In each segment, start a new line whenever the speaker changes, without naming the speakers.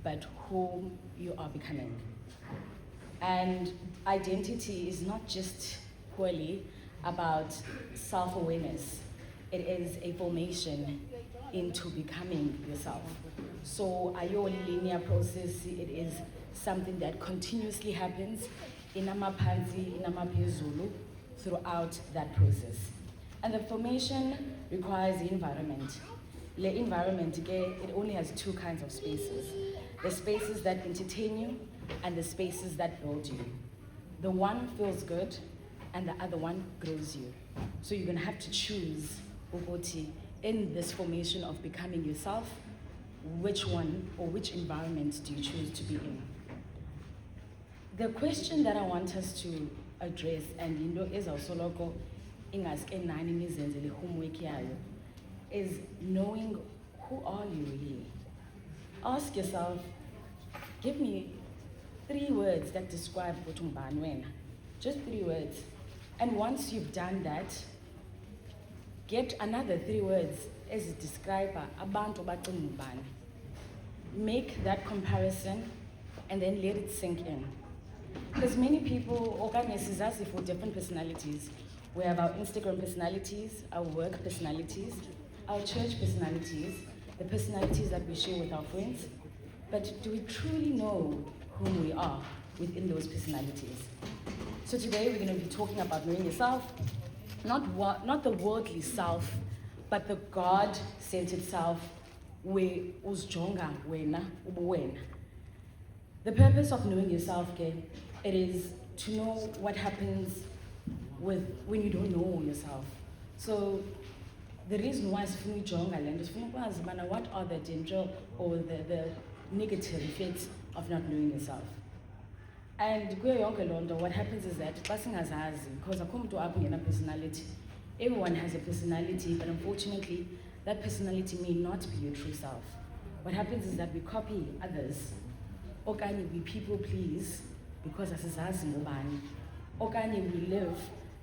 but who you are becoming. And identity is not just purely about self-awareness. It is a formation into becoming yourself. So ayo linear process, it is something that continuously happens in amaphansi, in amaphezulu, throughout that process. And the formation requires the environment. The environment, again, it only has two kinds of spaces. The spaces that entertain you and the spaces that build you. The one feels good and the other one grows you. So you're gonna have to choose, Ukoti, in this formation of becoming yourself, which one or which environment do you choose to be in? The question that I want us to address, and you know, is also local, is knowing who are you really? Ask yourself, give me 3 words that describe Botumbani. Just 3 words. And once you've done that, get another 3 words as a describer, abantu batumbani. Make that comparison and then let it sink in. Because many people organize us for different personalities. We have our Instagram personalities, our work personalities, our church personalities, the personalities that we share with our friends. But do we truly know whom we are within those personalities? So today we're going to be talking about knowing yourself, not the worldly self, but the God-centered self, where uzjonga wena ubuwena. The purpose of knowing yourself, it is to know what happens when you don't know yourself. So the reason why sifuna ujonga le nto sifuna ukwazi ubana what are the danger or the negative effects of not knowing yourself. And kuyo yonke loo nto, what happens is that xa singazazi, because akho mntu apha ungena personality, everyone has a personality, but unfortunately that personality may not be your true self. What happens is that we copy others, okanye we people please because asizazi ngobani, okanye we live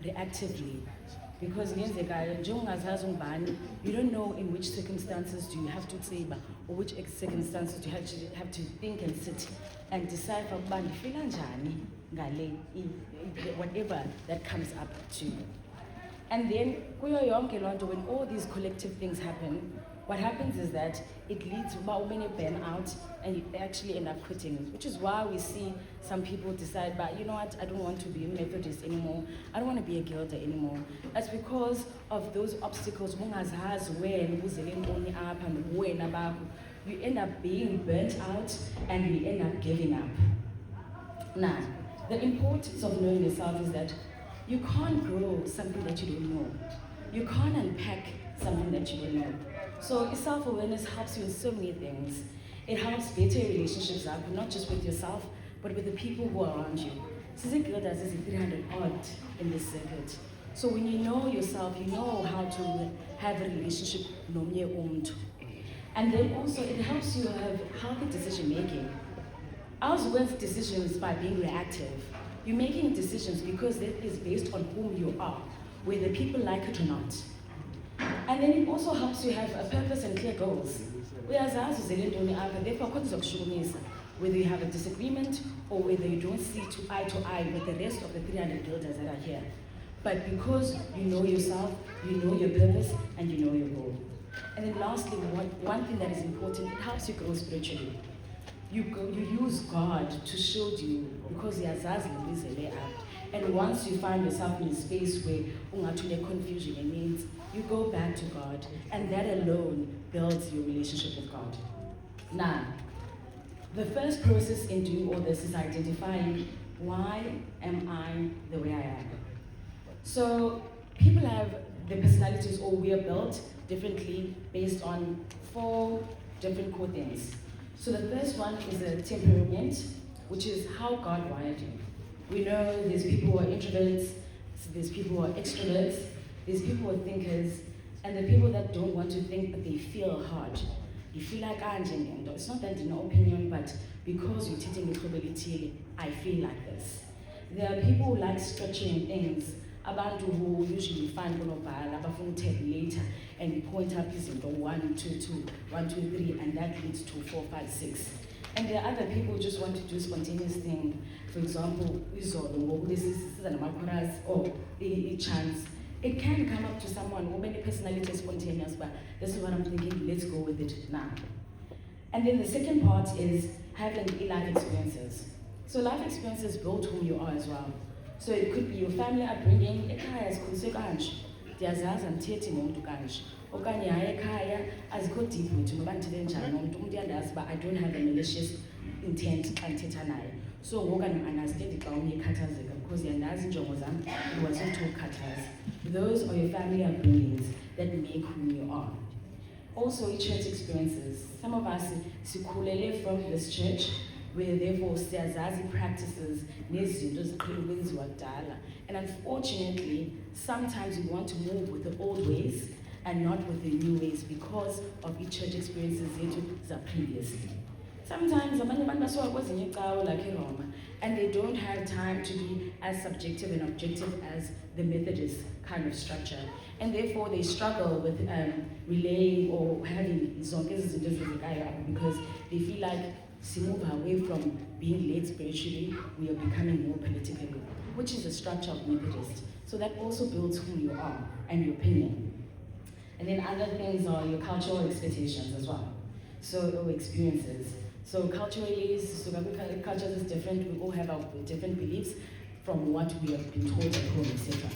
reactively because you don't know in which circumstances do you have to tsiba, or which circumstances do you have to think and sit and decide whatever that comes up to you. And then when all these collective things happen, what happens is that it leads to burnout and you actually end up quitting, which is why we see some people decide, but you know what, I don't want to be a Methodist anymore, I don't want to be a Gilder anymore. That's because of those obstacles. You end up being burnt out and you end up giving up. Now, the importance of knowing yourself is that you can't grow something that you don't know. You can't unpack something that you don't know. So self-awareness helps you in so many things. It helps better your relationships up, not just with yourself, but with the people who are around you. Sizigildas is 300 odd in this circuit. So when you know yourself, you know how to have a relationship nomnye umuntu. And then also it helps you have healthy decision making. Ours wins decisions by being reactive. You're making decisions because that is based on whom you are, whether people like it or not. And then it also helps you have a purpose and clear goals. Therefore, whether you have a disagreement or whether you don't see eye to eye with the rest of the 300 builders that are here. But because you know yourself, you know your purpose, and you know your goal. And then lastly, one thing that is important, it helps you grow spiritually. You use God to shield you because and once you find yourself in a space where confusion and needs, you go back to God, and that alone builds your relationship with God. Now, the first process in doing all this is identifying why am I the way I am. So people have their personalities, or we are built differently based on 4 different core things. So the first one is the temperament, which is how God wired you. We know there's people who are introverts, there's people who are extroverts, there's people who are thinkers, and the people that don't want to think but they feel hard. You feel like it's not that in no opinion, but because you're teaching probability, I feel like this. There are people who like structuring things, abantu who usually find later and point up izinto 1, 2, 2, 1, 2, 3, and that leads to 4, 5, 6. And there are other people who just want to do spontaneous thing. For example, this is an chorus or a chance. It can come up to someone who many personality is spontaneous, but this is what I'm thinking, let's go with it now. And then the second part is having life experiences. So life experiences build who you are as well. So it could be your family upbringing, ekhaya sikhuliswe kanje, ndiyazazi andithethi nomuntu kanje. Okanye hayi ekhaya azikho deep wethu ngoba ndithethe njani nomuntu, umuntu uyandazi uba I don't have a malicious intent xa ndithetha naye. So ngoku understand xa omnye ekhathazeka because yandazi injongo zam it wasn't to khathaza. Those are your family upbringings that make who you are. Also church experiences. Some of us sikhulele from this church where therefore siyazazi practices nezinto eziqhele ukwenziwa kudala. And unfortunately, sometimes we want to move with the old ways and not with the new ways because of the church experiences zethu zapreviously. Sometimes abanye abantu basuka kwezinye icawe like eRoma and they don't have time to be as subjective and objective as the Methodist kind of structure. And therefore they struggle with relaying or having zonke izinto ezenzekayo because they feel like we move away from being led spiritually, we are becoming more political, which is the structure of Methodist. So that also builds who you are and your opinion. And then other things are your cultural expectations as well. So or experiences. So culturally, culture is different. We all have our different beliefs from what we have been told at home, etc.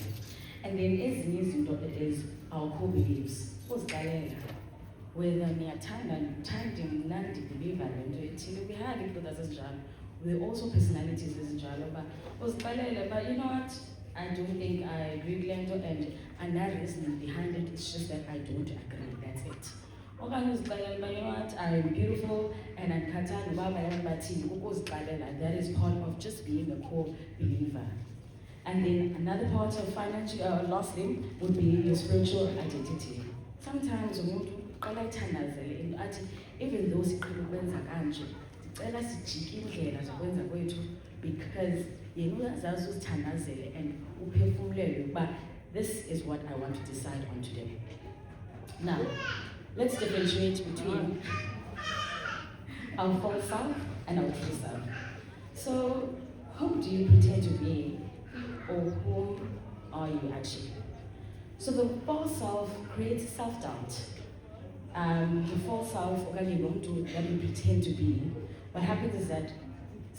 And then is our core beliefs. Whether niyathanda ndithandi mna ndibhiliva le nto ethile, we have people ezinjalo. We're also personalities ezinjalo, but uzixelele, but you know what, I don't think I agree with le nto and another reason behind it, it's just that I don't agree, that's it. Okanye uzixelele, but you know what, I'm beautiful and andikhathandi uba abanye bathini, ukuzixelela, that is part of just being a core believer. And then another part of financial, lastly, would be your spiritual identity. Sometimes umuntu qala ithandazele into athi even though siqhele ukwenza kanje sicela sijike indlela zokwenza kwethu because yena uyazazi uzithandazele and uphefumulele ukuba this is what I want to decide on today. Now, let's differentiate between our false self and our true self. So, whom do you pretend to be or whom are you actually? So the false self creates self-doubt. The false self, that we pretend to be, what happens is that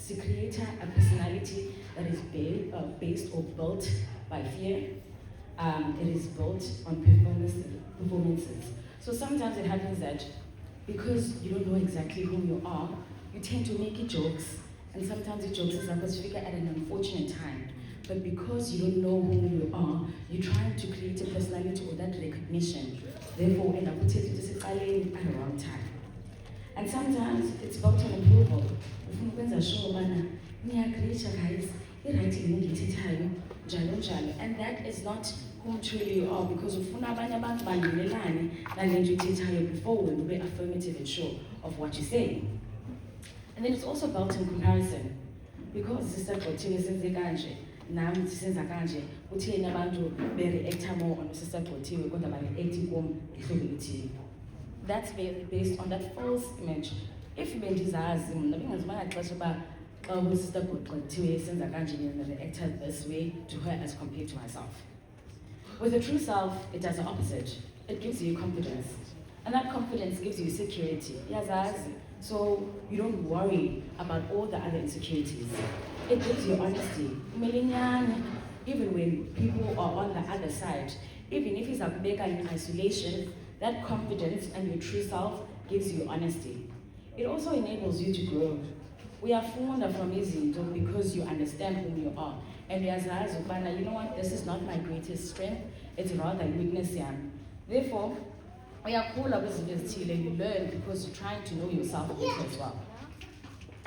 she creates a personality that is based or built by fear. It is built on performances. So sometimes it happens that because you don't know exactly who you are, you tend to make jokes, and sometimes the jokes are figure at an unfortunate time. But because you don't know who you are, you're trying to create a personality or that recognition. Therefore, end up with it at the wrong time. And sometimes it's built on approval. And that is not who truly you are because before we will be affirmative and sure of what you say. And then it's also built in comparison. Because Sister Gothiwe senze kanje, nami sisenza kanje, uthini abantu be-reacta more on Sister Gothiwe kodwa ba-reacting kum ihlobo elithile. That's based on that false image. If bendizazi mna bengazibanga xesha uba xa uSister Gothiwe senza kanje and reacted this way to her as compared to myself. With the true self, it does the opposite. It gives you confidence. And that confidence gives you security. Yazazi. So you don't worry about all the other insecurities. It gives you honesty. Even when people are on the other side, even if it's a bigger in isolation, that confidence and your true self gives you honesty. It also enables you to grow. We are fonder from izinto because you understand who you are. And you know what, this is not my greatest strength, it's rather weakness. Therefore, you learn because you're trying to know yourself as well.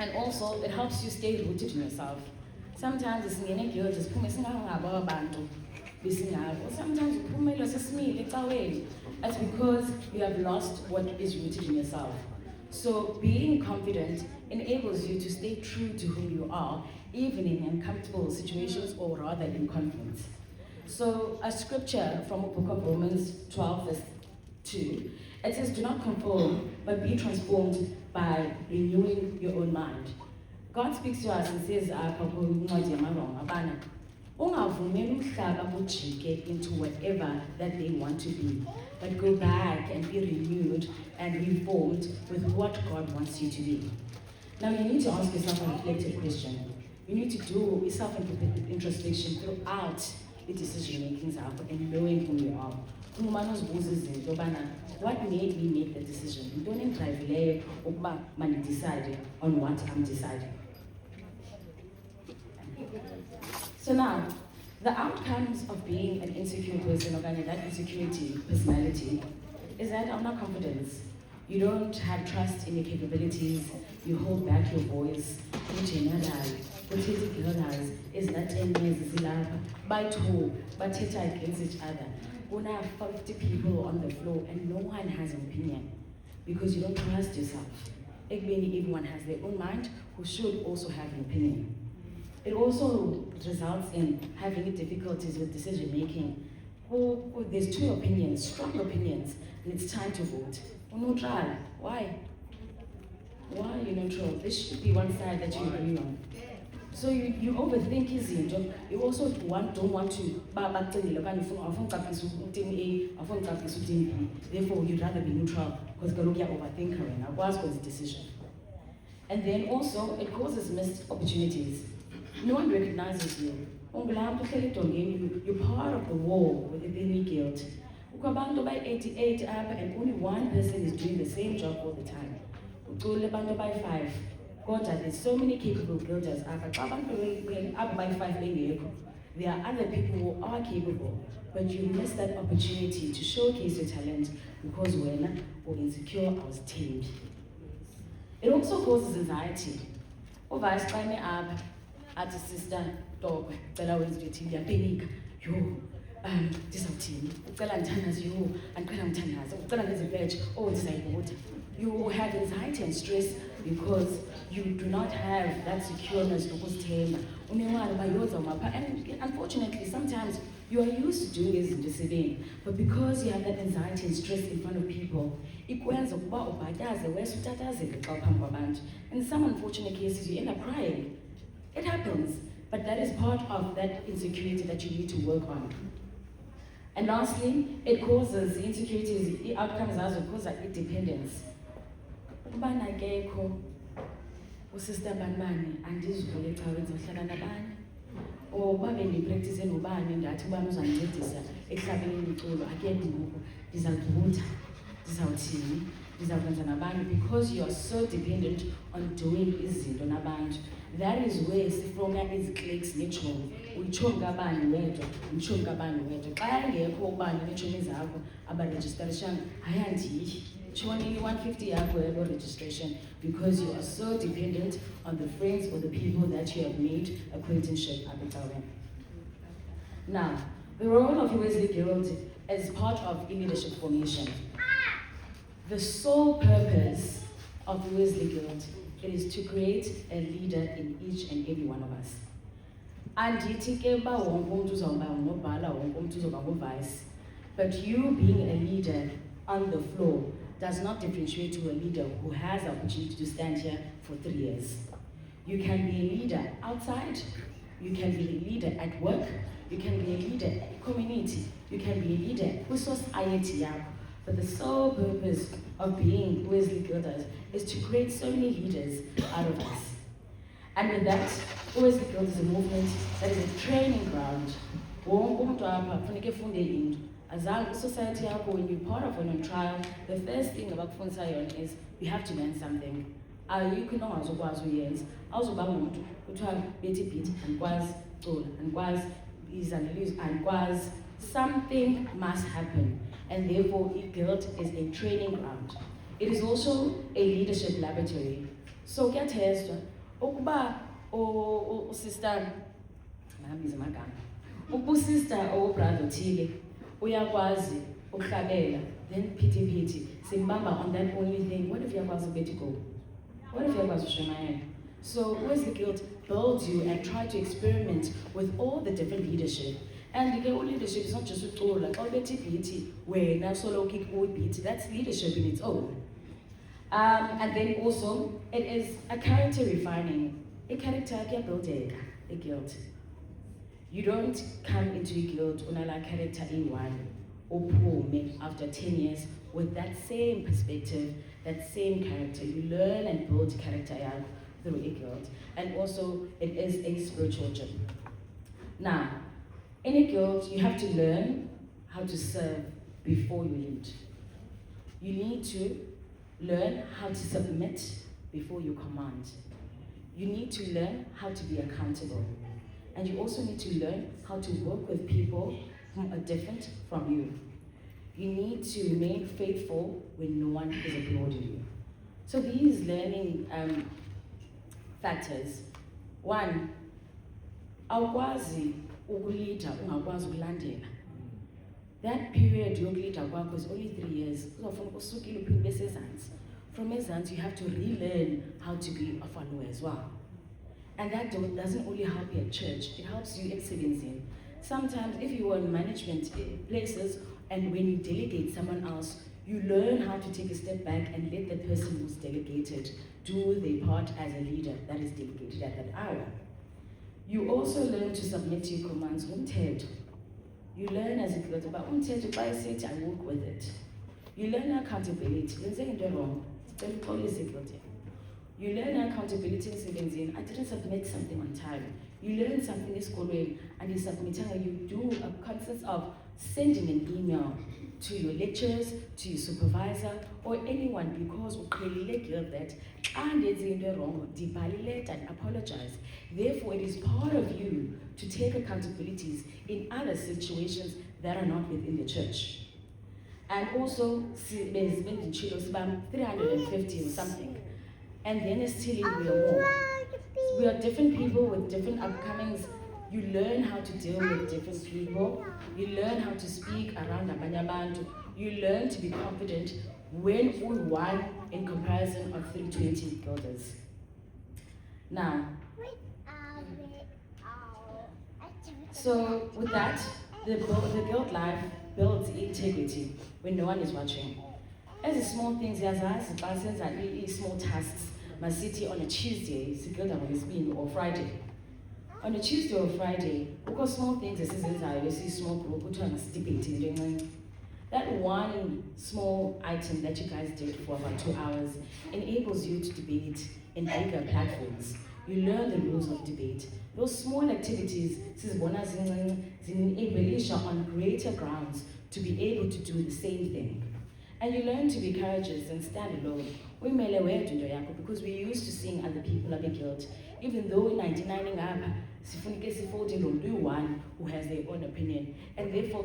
And also, it helps you stay rooted in yourself. Sometimes it's sometimes that's because you have lost what is rooted in yourself. So being confident enables you to stay true to who you are, even in uncomfortable situations or rather in conflicts. So a scripture from the book of Romans 12 verse 2, it says, do not conform, but be transformed by by renewing your own mind. God speaks to us and says, into whatever that they want to be, but go back and be renewed and reformed with what God wants you to be. Now you need to ask yourself a reflective question. You need to do self-introspection throughout the decision-making and knowing who you are. What made me make the decision? You don't drive or decide on what I'm deciding. So now, the outcomes of being an insecure person or that insecurity personality is that I'm not confident. You don't have trust in your capabilities, you hold back your voice, is that 10 years by two, but against each other. When I have 50 people on the floor and no one has an opinion because you don't trust yourself. Everyone has their own mind who should also have an opinion. It also results in having difficulties with decision making. There's two opinions, strong opinions, and it's time to vote. Neutral. Why? Why are you neutral? There should be one side that you agree on. So you overthink izinto. You also don't want to therefore you'd rather be neutral because you're overthinker and what's the decision. And then also it causes missed opportunities. No one recognizes you. You're part of the war with the guilt. By 88 and only one person is doing the same job all the time. By 5. God, there's so many capable guilders. By 5, there are other people who are capable, but you miss that opportunity to showcase your talent because when or insecure, I was tamed. It also causes anxiety. Over I climb up at a sister dog, but I was getting their panic. This team. You have anxiety and stress because you do not have that secureness. And unfortunately, sometimes you are used to doing this in the city, but because you have that anxiety and stress in front of people, in some unfortunate cases, you end up crying. It happens, but that is part of that insecurity that you need to work on. And lastly, it causes insecurities, the outcomes also cause dependence. Sister Banbani and this or baby practice and ubani and that one was unnoticed, examining again, because you are so dependent on doing izinto nabantu. That is where Sifronga is clicks natural. Uchongabani wedo, uchongabani wedo. Xa ngekho ubani neetshomi zakho abaregistration ayandiyi. Showing 150 yakho registration because you are so dependent on the friends or the people that you have made acquaintanceship at the time. Now, the role of Wesley Guild is part of leadership formation. The sole purpose of Wesley Guild is to create a leader in each and every one of us. But you being a leader on the floor does not differentiate to a leader who has the opportunity to stand here for 3 years. You can be a leader outside, you can be a leader at work, you can be a leader at community, you can be a leader with society. But the sole purpose of being Wesley Guilders is to create so many leaders out of us. And with that, Wesley Guild is a movement that is a training ground. As a society, when you're part of an trial, the first thing about Fonsayon is you have to learn something. You can know as well as years. Also, and something must happen, and therefore, Guild is a training ground. It is also a leadership laboratory. So get here, sister, sister or brother Tile. Uyakwazi ukuhlabela, then pity simbamba on that only thing. What if yakwazi go? What if yakwazi ushamayela? So Wesley Guild builds you and try to experiment with all the different leadership. And the leadership is not just like all the TPT where now solo kick beat. That's leadership in its own. And then also, it is a character refining. A character building a guild. You don't come into a guild unala character in one or after 10 years with that same perspective, that same character. You learn and build character through a guild. And also, it is a spiritual gym. Now, in a guild, you have to learn how to serve before you lead. You need to learn how to submit before you command. You need to learn how to be accountable. And you also need to learn how to work with people who are different from you. You need to remain faithful when no one is applauding you. So these learning factors, one, awukwazi ukulida ungakwazi ukulandela. That period yokulida kwakho is only 3 years. Uzofuna usukile uphinde besezantsi. From ezantsi you have to relearn how to be a follower as well. And that doesn't only help you at church, it helps you excelling. Sometimes if you are in management places and when you delegate someone else, you learn how to take a step back and let the person who's delegated do their part as a leader that is delegated at that hour. You also learn to submit to your commands. You learn as a guild about I work with it. You learn accountability. Wrong. You learn accountability in I didn't submit something on time. You learn something is going and you submit you do a concept of sending an email to your lecturers, to your supervisor, or anyone because that and it's wrong, deballate and apologize. Therefore, it is part of you to take accountabilities in other situations that are not within the church. And also, there's been 350 or something. And then it's still we are more. We are different people with different upcomings. You learn how to deal with different people. You learn how to speak around Abanyabantu. You learn to be confident when we one in comparison of 320 guilders. Now, so with that, the guild life builds integrity when no one is watching. As a small things, as small tasks, my city on a Tuesday, or Friday. On a Tuesday or Friday, because small things, you see small group, debating. That one small item that you guys did for about 2 hours enables you to debate in bigger platforms. You learn the rules of debate. Those small activities enable on greater grounds to be able to do the same thing. And you learn to be courageous and stand alone. Because we used to seeing other people like a guild. Even though in 1999 do one who has their own opinion. And therefore,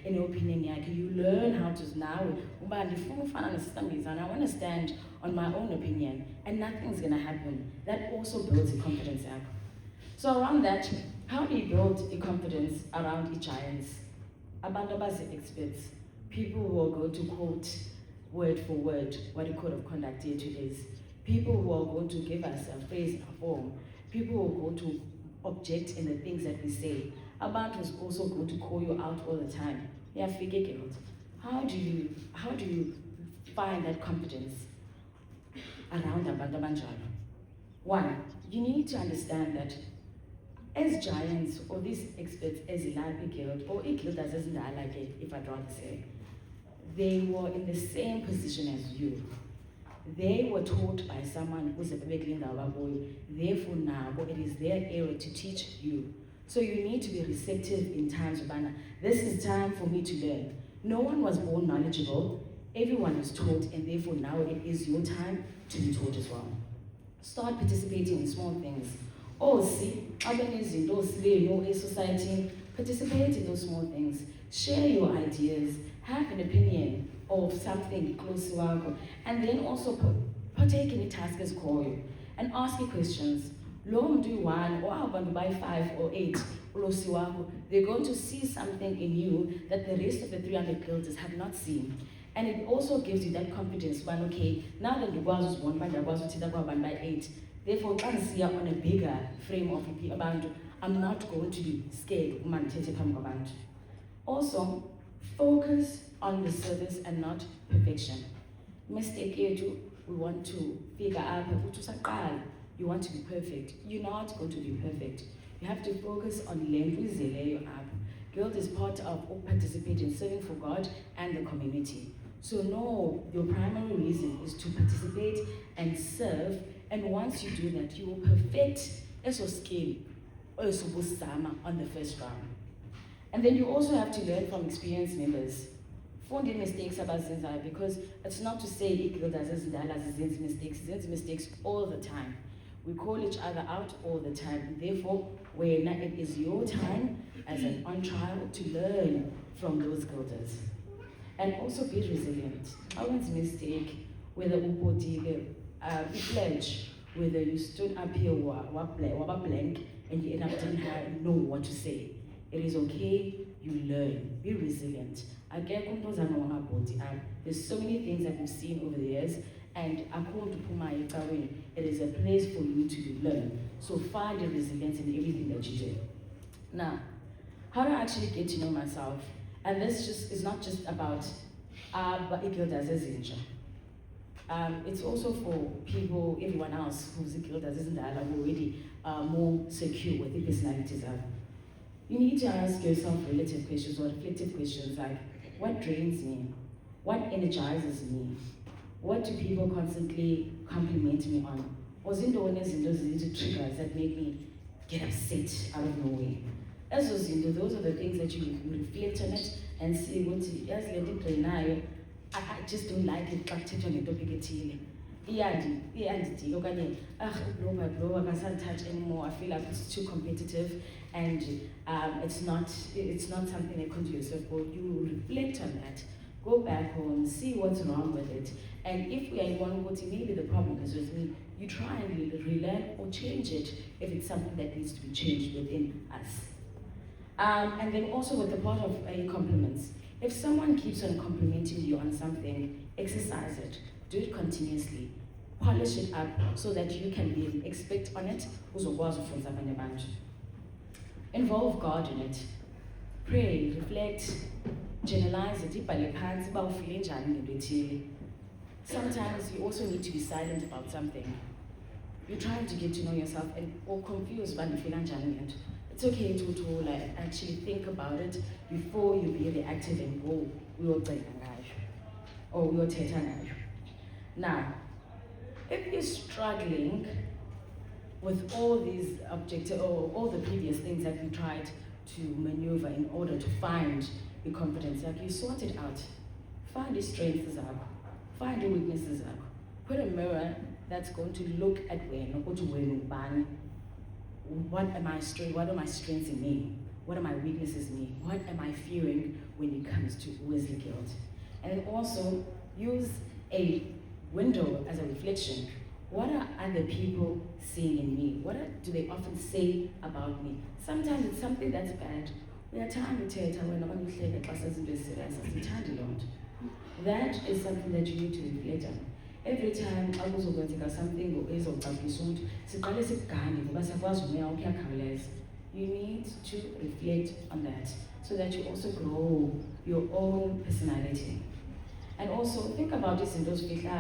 in your opinion, you learn how to now, and I want to stand on my own opinion, and nothing's going to happen. That also builds a confidence up. So around that, how do you build a confidence around giants? Abandobazi experts, people who are going to quote word for word what the code of conduct here today is. People who are going to give us a phrase, a form. People who are going to object in the things that we say. Abantu is also going to call you out all the time. Yeah, figure it out. How do you find that confidence around Abantu Banjalo? One, you need to understand that as giants or these experts as a guild or a guild as like it, if I'd rather say, they were in the same position as you. They were taught by someone who's a baby. Therefore now it is their area to teach you. So you need to be receptive in times of this is time for me to learn. No one was born knowledgeable. Everyone is taught, and therefore now it is your time to be taught as well. Start participating in small things. See, a society, participate in those small things. Share your ideas, have an opinion of something close to you, and then also partake in a task as called and ask you questions. Lo do 1 or abantu by 5 or 8, they're going to see something in you that the rest of the 300 guilders have not seen. And it also gives you that confidence, okay, now that the was 1 by 8, therefore, on a bigger frame of abantu, I'm not going to be scared. Also, focus on the service and not perfection. Mistake yethu, we want to figure out you want to be perfect. You're not going to be perfect. You have to focus on lento up. Guild is part of participating in serving for God and the community. So no, your primary reason is to participate and serve, and once you do that, you will perfect eso skill on the first round. And then you also have to learn from experienced members. Find mistakes because it's not to say Guild does mistakes all the time. We call each other out all the time. Therefore, when it is your time as an on-trial to learn from those guilders. And also be resilient. I once mistake whether you pledge, whether you stood up here blank and you end up didn't know what to say. It is okay, you learn. Be resilient. There's so many things that we've seen over the years, and it is a place for you to learn. So find the resilience in everything that you do. Now, how do I actually get to know myself? And this is not just about it's also for people, everyone else who's already more secure with their personalities. You need to ask yourself relative questions or reflective questions like, what drains me? What energizes me? What do people constantly compliment me on? Or those little triggers that make me get upset out of nowhere? Those are the things that you reflect on it and see what I just don't like it. I can't touch anymore. I feel like it's too competitive, and it's not something that conducive. But you reflect on that, go back home, see what's wrong with it, and if we are in one way, maybe the problem is with me. You try and relearn or change it if it's something that needs to be changed within us. And then also with the part of compliments. If someone keeps on complimenting you on something, exercise it, do it continuously, polish it up so that you can be an expert on it. Involve God in it. Pray, reflect, generalize it. Sometimes you also need to be silent about something. You're trying to get to know yourself or confused by the feeling. It's okay to actually think about it before you be reactive and go, or we will take. Now, if you're struggling with all these objectives or all the previous things that we tried to maneuver in order to find your confidence, you sort it out. Find your strengths up, find your weaknesses up. Put a mirror that's going to look at what are my strengths in me? What are my weaknesses in me? What am I fearing when it comes to Wesley Guild? And then also use a window as a reflection. What are other people seeing in me? Do they often say about me? Sometimes it's something that's bad. That is something that you need to reflect on. Every time something you need to reflect on that so that you also grow your own personality. And also think about this in those people.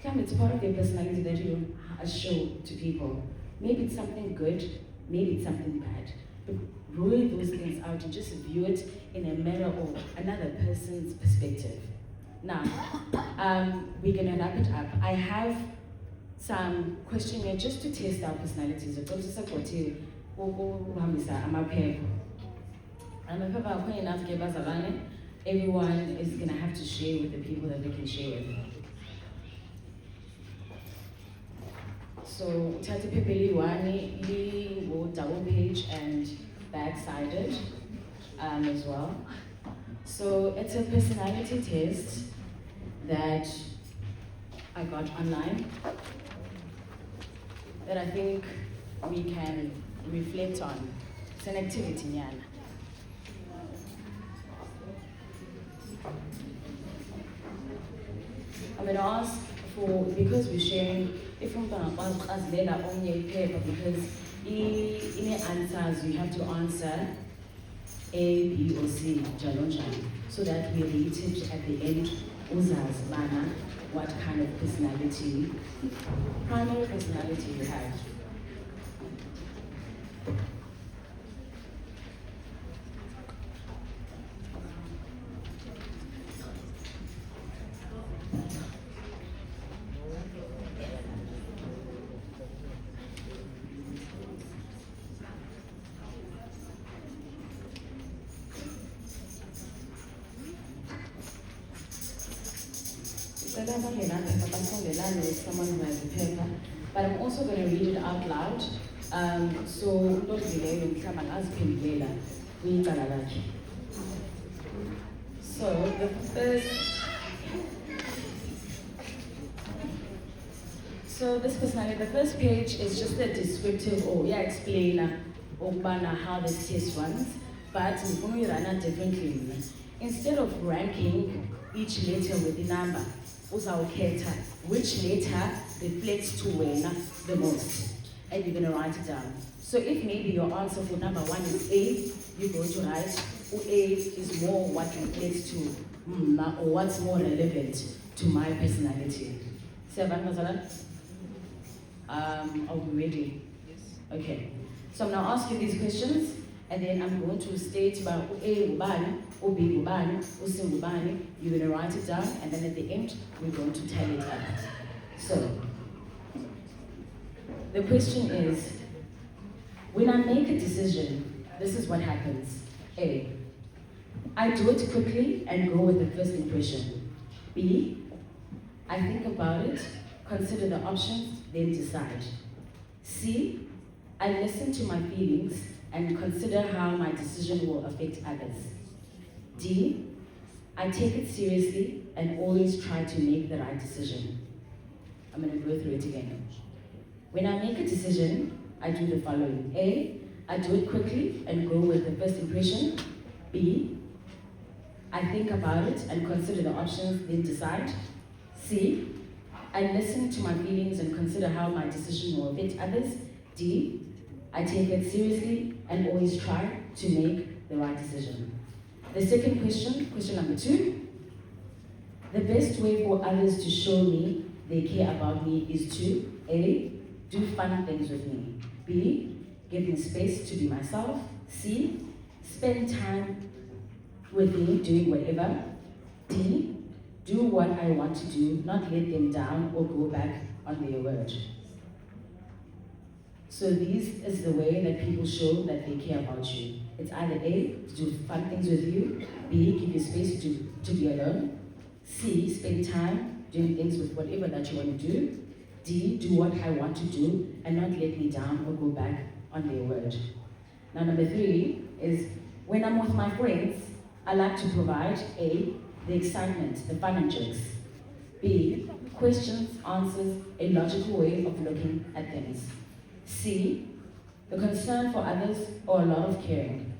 It's part of your personality that you show to people. Maybe it's something good, maybe it's something bad. But rule those things out and just view it in a matter of another person's perspective. Now, we're gonna wrap it up. I have some questionnaire just to test our personalities. Everyone is gonna have to share with the people that they can share with. So, Tati Pepeli Wani, double page and back-sided as well. So, it's a personality test that I got online that I think we can reflect on. It's an activity, Nyana. I'm going to ask for, because we're sharing, if I'm going to ask Lela on your paper, because in the answers you have to answer A, B, or C, Jalon, so that we read it at the end. Uzaz, Bana, what kind of personality, primary personality you have. Someone who has a paper, but I'm also going to read it out loud. So the first. So this personality, the first page is just a descriptive or explainer of how this test runs, but we run it differently. Instead of ranking each letter with the number, which letter reflects to wena the most, and you're going to write it down. So if maybe your answer for number 1 is A, you're going to write A is more what reflects to or what's more relevant to my personality. Are we ready? Yes. Okay. So I'm now asking these questions, and then I'm going to state about A ubani, or B ubani, or C ubani. You're going to write it down, and then at the end, we're going to tally it up. So, the question is, when I make a decision, this is what happens. A, I do it quickly and go with the first impression. B, I think about it, consider the options, then decide. C, I listen to my feelings and consider how my decision will affect others. D, I take it seriously and always try to make the right decision. I'm going to go through it again. When I make a decision, I do the following. A, I do it quickly and go with the first impression. B, I think about it and consider the options, then decide. C, I listen to my feelings and consider how my decision will affect others. D, I take it seriously and always try to make the right decision. The second question, question number 2. The best way for others to show me they care about me is to A, do fun things with me. B, give me space to be myself. C, spend time with me doing whatever. D, do what I want to do, not let them down or go back on their word. So this is the way that people show that they care about you. It's either A, do fun things with you. B, give you space to be alone. C, spend time doing things with whatever that you want to do. D, do what I want to do and not let me down or go back on their word. Now number 3 is, when I'm with my friends, I like to provide A, the excitement, the fun and jokes. B, questions, answers, a logical way of looking at things. C, the concern for others or a lot of caring.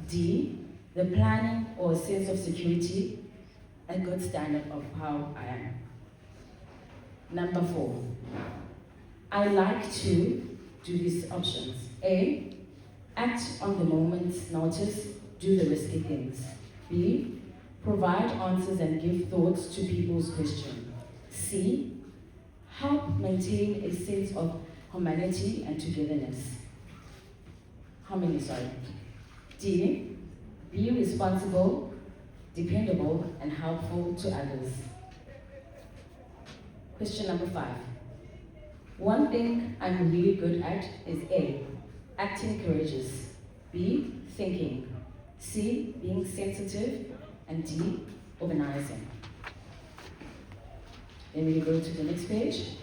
D, the planning or a sense of security, a good standard of how I am. Number 4, I like to do these options. A, act on the moment's notice, do the risky things. B, provide answers and give thoughts to people's questions. C, help maintain a sense of humanity and togetherness. Harmony, sorry. D, be responsible, dependable, and helpful to others. Question number 5. One thing I'm really good at is A, acting courageous. B, thinking. C, being sensitive. And D, organizing. Then we go to the next page.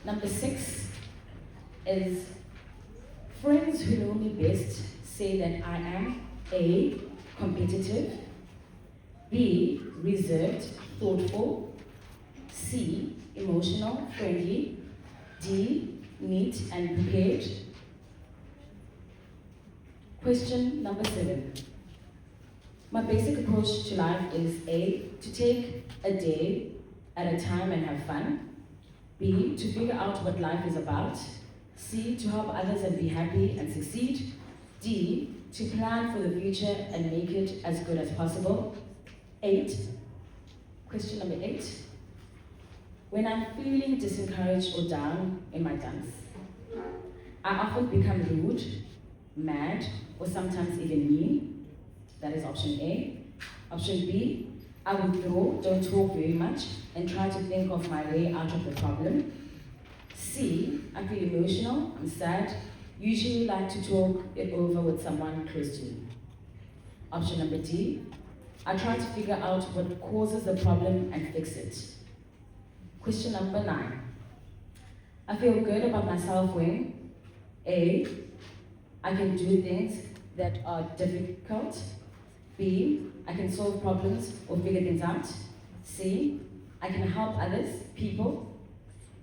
Number 6 is, friends who know me best say that I am A, competitive. B, reserved, thoughtful. C, emotional, friendly. D, neat and prepared. Question number 7. My basic approach to life is A, to take a day at a time and have fun. B, to figure out what life is about. C, to help others and be happy and succeed. D, to plan for the future and make it as good as possible. 8, Question number 8. When I'm feeling disencouraged or down in my dance, I often become rude, mad, or sometimes even mean. That is option A. Option B, I withdraw, don't talk very much, and try to think of my way out of the problem. C, I feel emotional, I'm sad, usually like to talk it over with someone close to me. Option number D, I try to figure out what causes the problem and fix it. Question number 9. I feel good about myself when A, I can do things that are difficult. B, I can solve problems or figure things out. C, I can help others, people.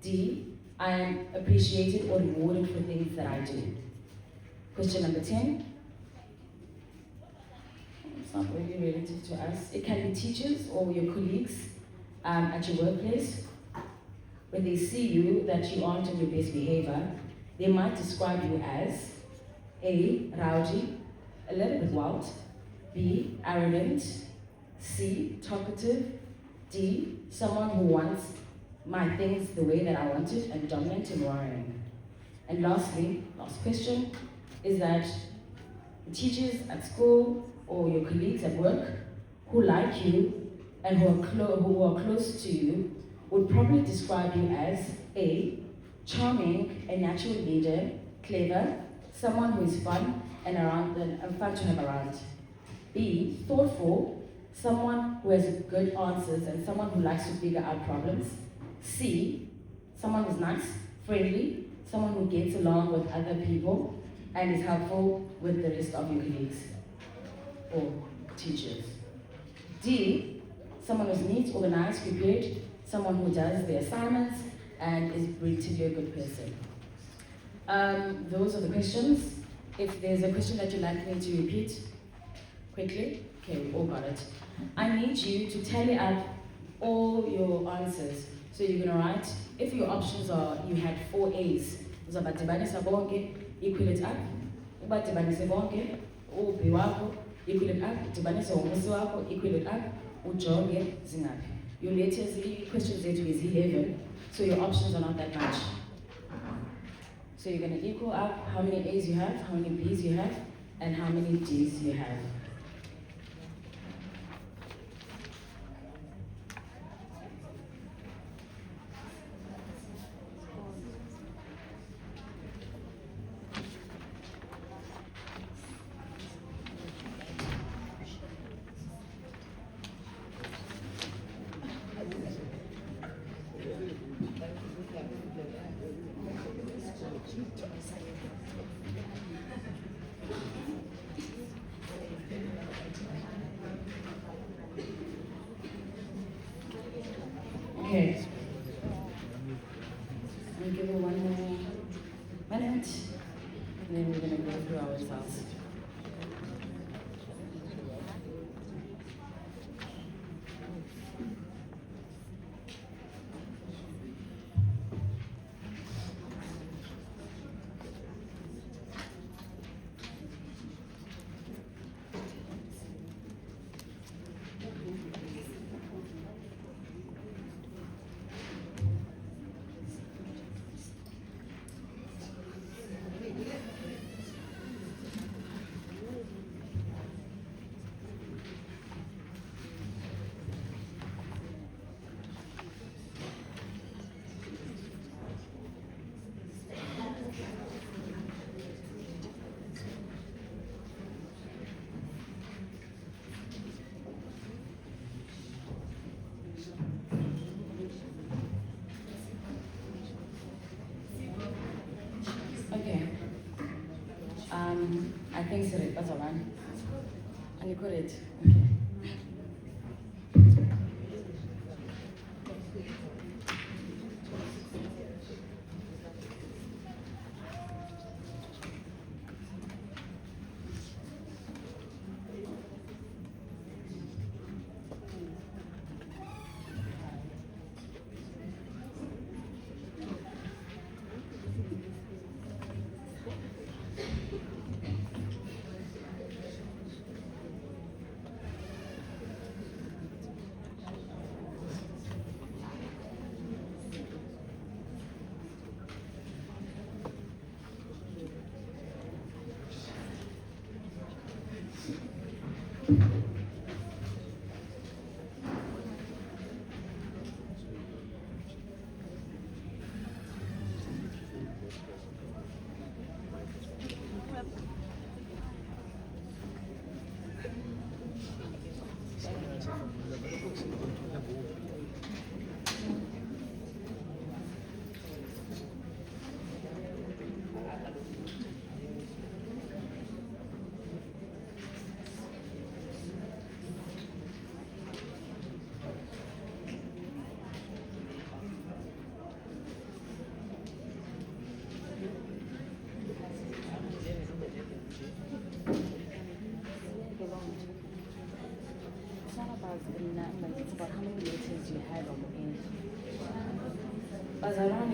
D, I am appreciated or rewarded for things that I do. Question number 10. It's not really related to us. It can be teachers or your colleagues at your workplace. When they see you that you aren't in your best behavior, they might describe you as A, rowdy, a little bit wild. B, arrogant. C, talkative. D, someone who wants my things the way that I want it and dominant and worrying. And lastly, last question, is that the teachers at school or your colleagues at work who like you and who are close to you would probably describe you as A, charming, a natural leader, clever, someone who is fun and fun to have around. B, thoughtful, someone who has good answers and someone who likes to figure out problems. C, someone who's nice, friendly, someone who gets along with other people and is helpful with the rest of your colleagues or teachers. D, someone who's neat, organized, prepared, someone who does their assignments and is relatively a good person. Those are the questions. If there's a question that you'd like me to repeat quickly, okay, we all got it. I need you to tally up all your answers. So you're gonna write, if your options are, you had 4 A's, uzabadibanisa bonke, equal it up, ubadibanise bonke, ubhi wakho, equal it up, dibanise umusi wakho, equal it up, ujonge zingaphi. Your latest question zethu is 11, so your options are not that much. So you're gonna equal up how many A's you have, how many B's you have, and how many D's you have. Okay. I'll give you one more minute, and then we're going to go through our results. Okay. I think so. That's all right. And you got it. Okay.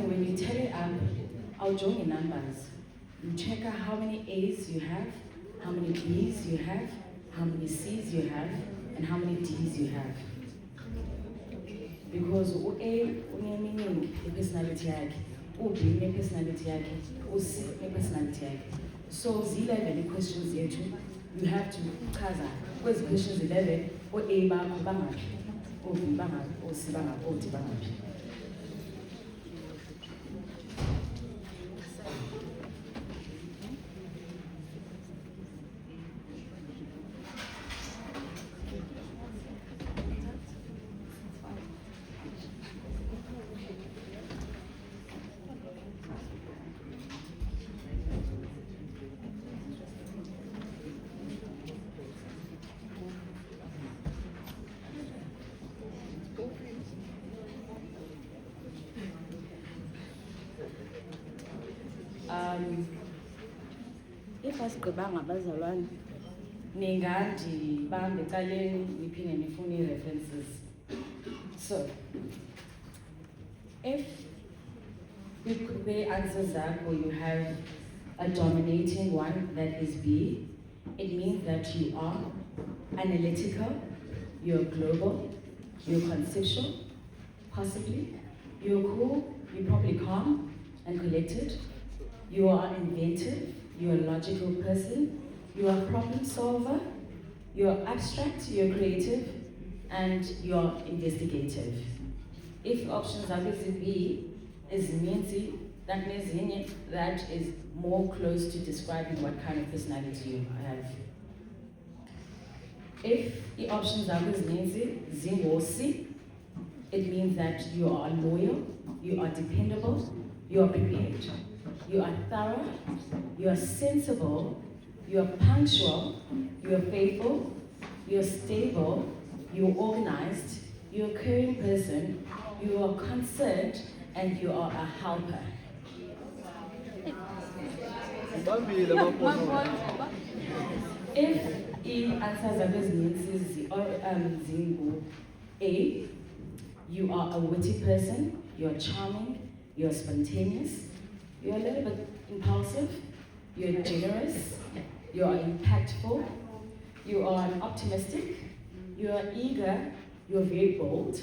okanye when you tell it up, awujongi numbers. You check out how many A's you have, how many B's you have, how many C's you have, and how many D's you have. Because A unemeaning personality yakhe, B ne-personality yakhe, C ne-personality yakhe. So z11 questions yethu, you have to chaza kwezi questions 11 o-A bakho bangaphi, o-B bangaphi, o-C bangaphi, o-D bangaphi. If asigqibanga abazalwane ningandibambe ecaleni niphinde nifune ii-references. So if the answers zakho you have a dominating one that is B, it means that you are analytical, you're global, you're conceptual, possibly, you're cool, you're probably calm and collected, you are inventive, you're a logical person, you are a problem solver, you're abstract, you're creative, and you're investigative. If options are going to be is Minzi, that means that is more close to describing what kind of personality you have. If the options are with Minzi, Zingosi, it means that you are loyal, you are dependable, you are prepared, you are thorough, you are sensible, you are punctual, you are faithful, you are stable, you are organized, you are a caring person, you are concerned, and you are a helper. If the answers are Zingu A, you are a witty person, you're charming, you're spontaneous, you're a little bit impulsive, you're generous, you are impactful, you are optimistic, you are eager, you're very bold,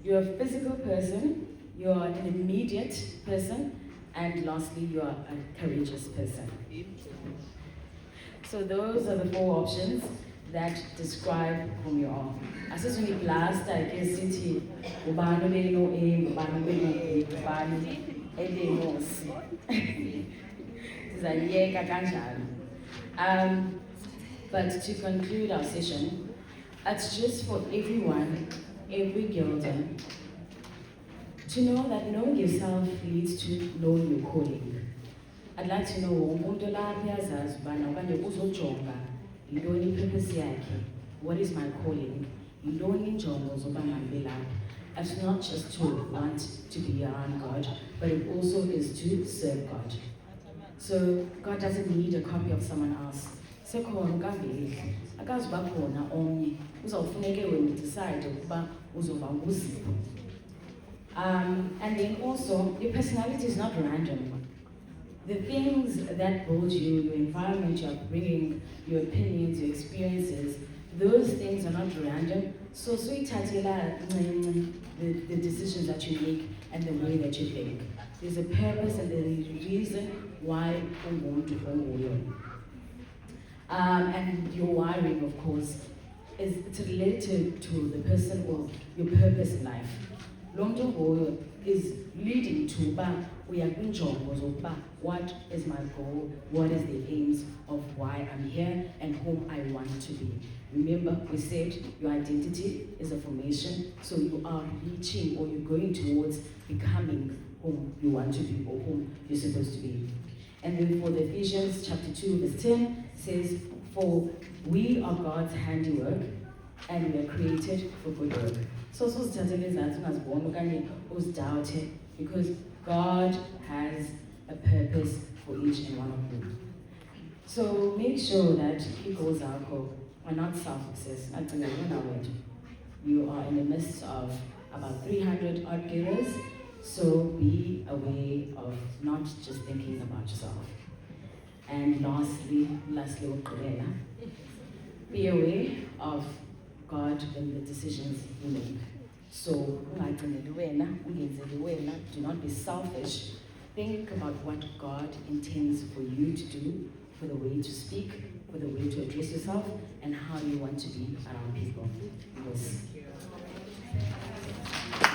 you're a physical person, you're an immediate person, and lastly, you are a courageous person. So those are the 4 options that describe whom you are. As soon as we blast, I guess city, ubani beno A, ubani beno B, ubani eleno C. But to conclude our session, it's just for everyone, every girlder, to know that knowing yourself leads to knowing your calling. I'd like to know umuntu lapha yazazi ubana okanye uzojonga yintoni ipurpose yakhe. What is my calling? Yintoni injongo zoba ngihambe lapha? It's not just to want to be around God, but it also is to serve God. So God doesn't need a copy of someone else. Sekhona ukaveli, akazi bakhona omnye, uzawufuneke wena decide ukuba uzoba nguziphi. And then also, your personality is not random. The things that build you, your environment, your upbringing, your opinions, your experiences, those things are not random. So suyithathela the decisions that you make and the way that you think. There's a purpose and there's a reason why ungumuntu onguyo. And your wiring, of course, is related to the person or your purpose in life. Lo is leading to what is my goal, what is the aims of why I'm here and whom I want to be. Remember, we said your identity is a formation, so you are reaching or you're going towards becoming whom you want to be or whom you're supposed to be. And then for the Ephesians chapter 2 verse 10 says, for we are God's handiwork and we are created for good work. So because God has a purpose for each and one of you. So make sure that people are not self-obsessed. You are in the midst of about 300 odd girls. So be aware of not just thinking about yourself. And lastly, ukugqibela, be aware of God and the decisions you make. So, ungagcineli wena, ungenzeli wena, do not be selfish. Think about what God intends for you to do, for the way to speak, for the way to address yourself, and how you want to be around people. Because